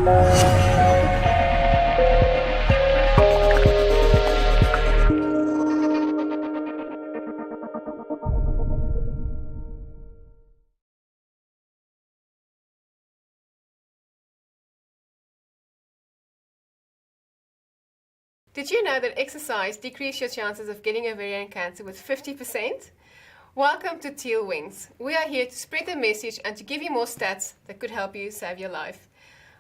Did you know that exercise decreases your chances of getting ovarian cancer with 50%? Welcome to Teal Wings. We are here to spread the message and to give you more stats that could help you save your life.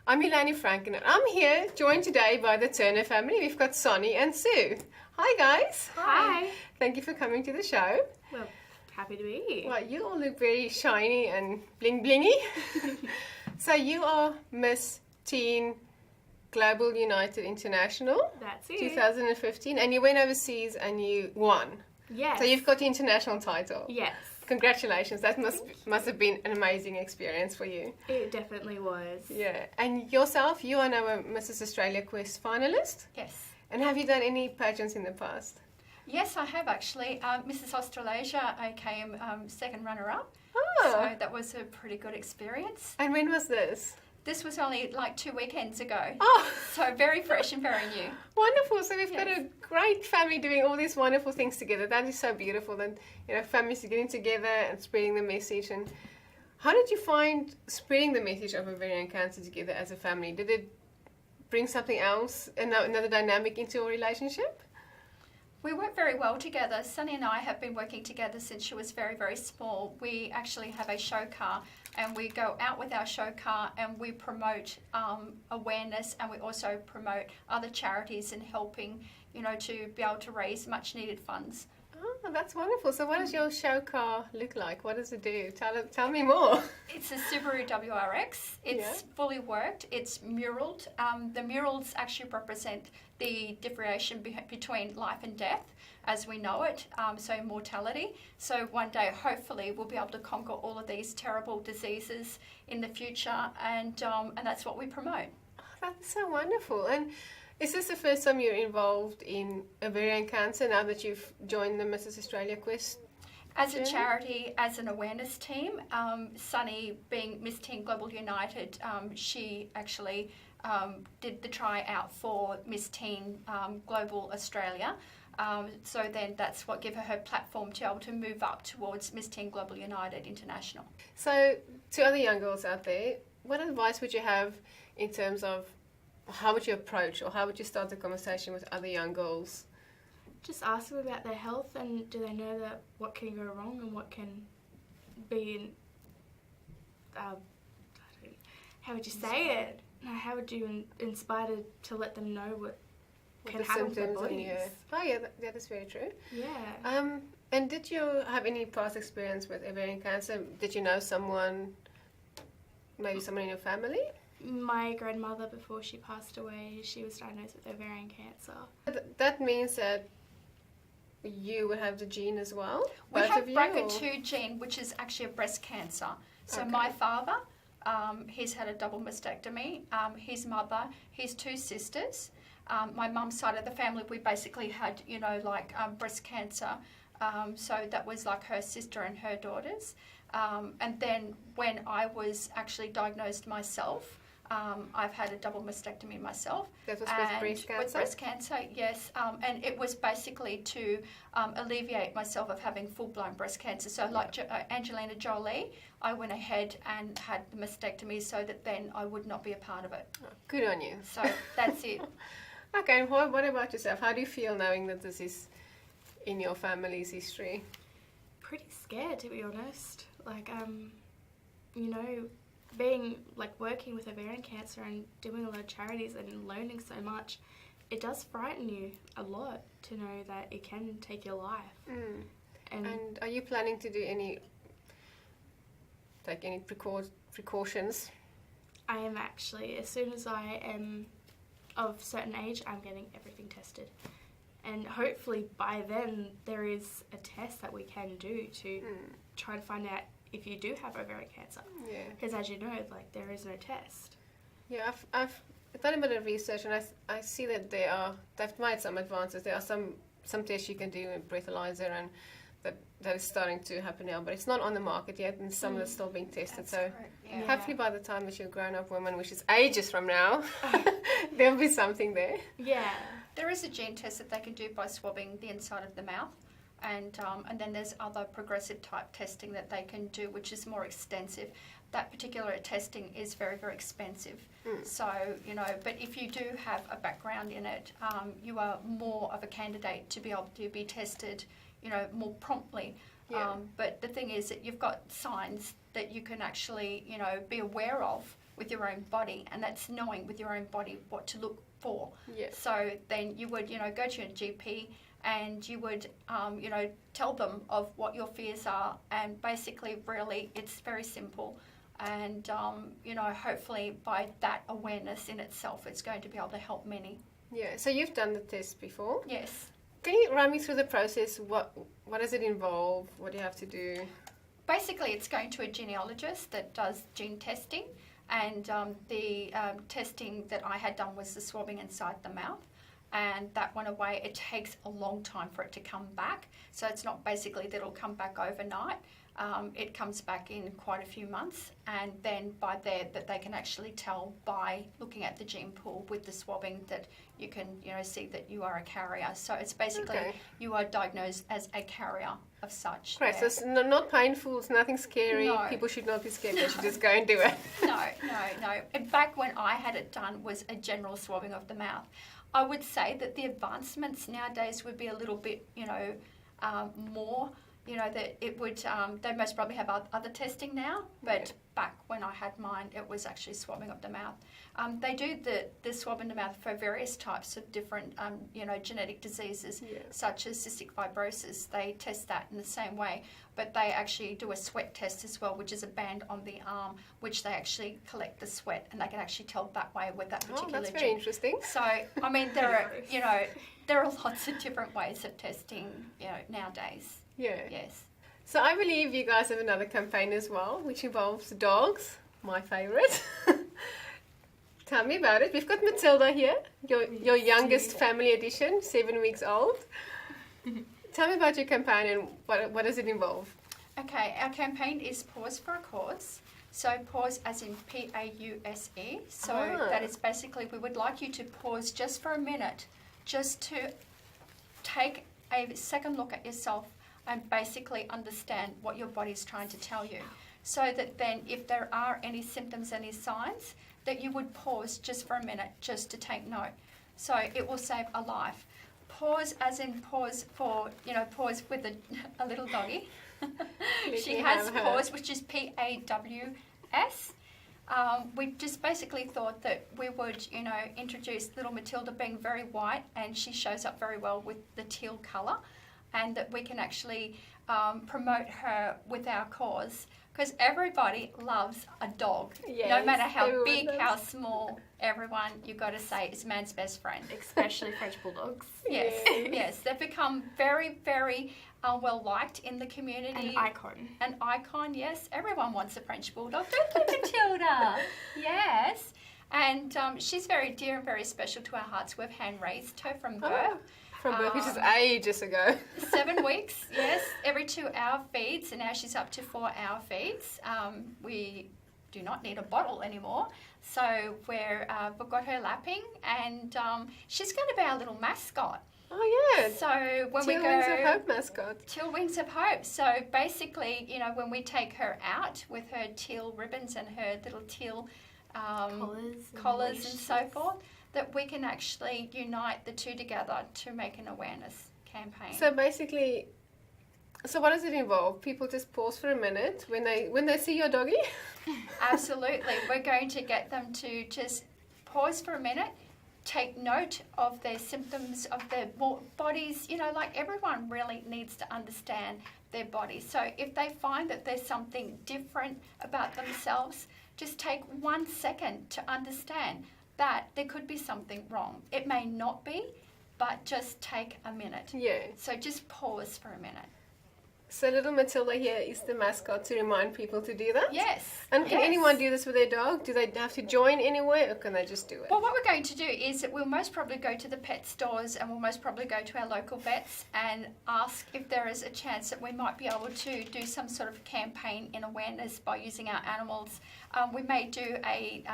I'm Elani Franken and I'm here joined today by the Turner family. We've got Sonny and Sue. Hi guys. Hi. Thank you for coming to the show. Well, happy to be here. Well, you all look very shiny and bling blingy. So you are Miss Teen Global United International. That's it. 2015, and you went overseas and you won. Yes. So you've got the international title. Yes. Congratulations. That must have been an amazing experience for you. It definitely was. Yeah. And yourself, you are now a Mrs. Australia Quest finalist. Yes. And have you done any pageants in the past? Yes, I have actually. Mrs. Australasia, I came second runner-up. Oh. So that was a pretty good experience. And when was this? This was only like 2 weekends ago. Oh. So very fresh and very new. Wonderful. So we've got a great family doing all these wonderful things together. That is so beautiful. That, you know, families are getting together and spreading the message. And how did you find spreading the message of ovarian cancer together as a family? Did it bring something else, another dynamic into your relationship? We work very well together. Sonny and I have been working together since she was very, very small. We actually have a show car and we go out with our show car and we promote awareness, and we also promote other charities and helping, you know, to be able to raise much needed funds. Oh, that's wonderful. So what does your show car look like? What does it do? Tell me more. It's a Subaru WRX. It's fully worked. It's muralled. The murals actually represent the differentiation between life and death as we know it, so mortality. So one day, hopefully, we'll be able to conquer all of these terrible diseases in the future, and that's what we promote. Oh, that's so wonderful. And is this the first time you're involved in ovarian cancer now that you've joined the Mrs. Australia Quest? As a charity, as an awareness team, Sonny, being Miss Teen Global United, she actually did the tryout for Miss Teen Global Australia. So then that's what gave her platform to be able to move up towards Miss Teen Global United International. So to other young girls out there, what advice would you have in terms of how would you approach or how would you start the conversation with other young girls? Just ask them about their health, and do they know that what can go wrong and what can be, how would you say it? How would you inspire to let them know what can happen to their bodies? Oh yeah, that is very true. Yeah. And did you have any past experience with ovarian cancer? Did you know someone, maybe someone in your family? My grandmother, before she passed away, she was diagnosed with ovarian cancer. That means that you would have the gene as well? We have BRCA2 gene, which is actually a breast cancer. So my father, he's had a double mastectomy. His mother, his 2 sisters. My mum's side of the family, we basically had, you know, like breast cancer. So that was like her sister and her daughters. And then when I was actually diagnosed myself, I've had a double mastectomy myself. That was with breast cancer? With breast cancer, yes. And it was basically to alleviate myself of having full-blown breast cancer. So like Angelina Jolie, I went ahead and had the mastectomy so that then I would not be a part of it. Oh, good on you. So that's it. Okay, and what about yourself? How do you feel knowing that this is in your family's history? Pretty scared, to be honest. Like, you know, being, like, working with ovarian cancer and doing a lot of charities and learning so much, it does frighten you a lot to know that it can take your life. Mm. And are you planning to do any precautions? I am actually. As soon as I am of certain age, I'm getting everything tested. And hopefully by then there is a test that we can do to try to find out if you do have ovarian cancer. Yeah. Because as you know, like, there is no test. Yeah, I've done a bit of research, and I see that they've made some advances. There are some tests you can do in breathalyzer, and that that is starting to happen now, but it's not on the market yet, and some that's still being tested. That's So correct, yeah. hopefully by the time that you're a grown-up woman, which is ages from now, there'll be something there. Yeah. There is a gene test that they can do by swabbing the inside of the mouth, and then there's other progressive type testing that they can do, which is more extensive. That particular testing is very, very expensive. So, but if you do have a background in it, you are more of a candidate to be able to be tested, more promptly. Yeah. But the thing is that you've got signs that you can actually, be aware of with your own body, and that's knowing with your own body what to look for. Yeah. So then you would, go to your GP and you would, tell them of what your fears are, and basically really it's very simple. And, hopefully by that awareness in itself, it's going to be able to help many. Yeah, so you've done the test before. Yes. Can you run me through the process? What does it involve? What do you have to do? Basically, it's going to a genealogist that does gene testing, and the testing that I had done was the swabbing inside the mouth, and that went away. It takes a long time for it to come back, so it's not basically that it'll come back overnight. It comes back in quite a few months, and then by there that they can actually tell by looking at the gene pool with the swabbing that you can see that you are a carrier. So it's basically you are diagnosed as a carrier of such. Right, so it's not painful, it's nothing scary. No. People should not be scared, they should just go and do it. No. And back when I had it done was a general swabbing of the mouth. I would say that the advancements nowadays would be a little bit, more. That it would, they most probably have other testing now, but back when I had mine, it was actually swabbing of the mouth. They do the swab in the mouth for various types of different, genetic diseases, such as cystic fibrosis. They test that in the same way, but they actually do a sweat test as well, which is a band on the arm, which they actually collect the sweat, and they can actually tell that way with that particular that's very interesting. So, I mean, there are lots of different ways of testing, nowadays. Yeah. Yes. So I believe you guys have another campaign as well, which involves dogs, my favourite. Tell me about it. We've got Matilda here, your youngest family edition, 7 weeks old. Tell me about your campaign and what does it involve? Okay, our campaign is Pause for a Cause. So pause as in P-A-U-S-E. So that is basically, we would like you to pause just for a minute, just to take a second look at yourself and basically understand what your body is trying to tell you. So that then if there are any symptoms, any signs, that you would pause just for a minute just to take note. So it will save a life. Pause as in pause for, pause with a little doggy. She has pause, which is P-A-W-S. We just basically thought that we would, introduce little Matilda being very white, and she shows up very well with the teal colour, and that we can actually promote her with our cause, because everybody loves a dog. Yes, no matter how big, does. how small, everyone, you've got to say, is man's best friend. Especially French Bulldogs. Yes, yes. They've become very, very well liked in the community. An icon, yes. Everyone wants a French Bulldog. Don't you, Matilda? Yes. And she's very dear and very special to our hearts. We've hand-raised her from birth. From birth, which is ages ago. 7 weeks, yes. Every 2-hour feeds, and now she's up to 4-hour feeds. We do not need a bottle anymore. So we've got her lapping, and she's going to be our little mascot. Oh, yeah. So when Teal we go... Wings of Hope mascot. Teal Wings of Hope. So basically, when we take her out with her teal ribbons and her little teal collars and so forth, that we can actually unite the two together to make an awareness campaign. So basically, what does it involve? People just pause for a minute when they see your doggy? Absolutely. We're going to get them to just pause for a minute, take note of their symptoms of their bodies. Like everyone really needs to understand their body. So if they find that there's something different about themselves, just take 1 second to understand that there could be something wrong. It may not be, but just take a minute. Yeah. So just pause for a minute. So little Matilda here is the mascot to remind people to do that? Yes. And can yes. anyone do this with their dog? Do they have to join anywhere or can they just do it? Well, what we're going to do is that we'll most probably go to the pet stores and we'll most probably go to our local vets and ask if there is a chance that we might be able to do some sort of campaign in awareness by using our animals. We may do a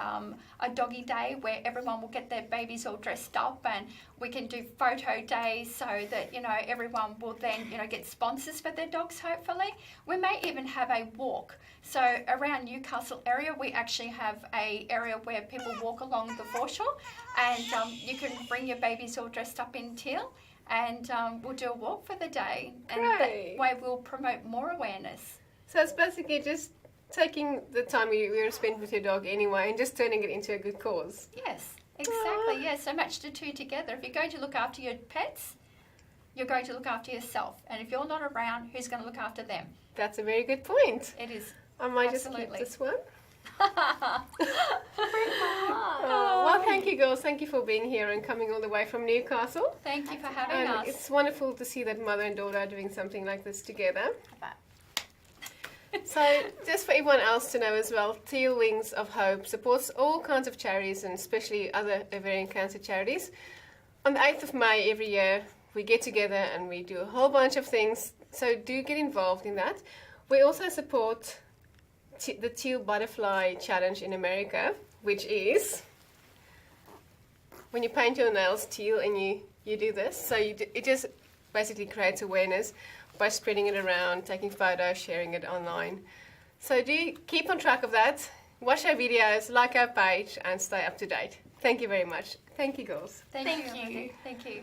doggy day where everyone will get their babies all dressed up, and we can do photo days so that, you know, everyone will then, you know, get sponsors for their dogs, hopefully. We may even have a walk. So around Newcastle area, we actually have a area where people walk along the foreshore, and you can bring your babies all dressed up in teal, and we'll do a walk for the day. And Great. that way we'll promote more awareness. So it's basically just taking the time you're going to spend with your dog anyway and just turning it into a good cause. Yes, exactly. Yes, so match the two together. If you're going to look after your pets, you're going to look after yourself. And if you're not around, who's going to look after them? That's a very good point. It is. I might Absolutely. just keep this one. Well, thank you, girls. Thank you for being here and coming all the way from Newcastle. Thank you for having And us. it's wonderful to see that mother and daughter are doing something like this together. So, just for everyone else to know as well, Teal Wings of Hope supports all kinds of charities and especially other ovarian cancer charities. On the 8th of May every year, we get together and we do a whole bunch of things, so do get involved in that. We also support the Teal Butterfly Challenge in America, which is when you paint your nails teal and you do this. So it just basically creates awareness by spreading it around, taking photos, sharing it online. So do keep on track of that, watch our videos, like our page and stay up to date. Thank you very much. Thank you, girls. Thank you. Thank you.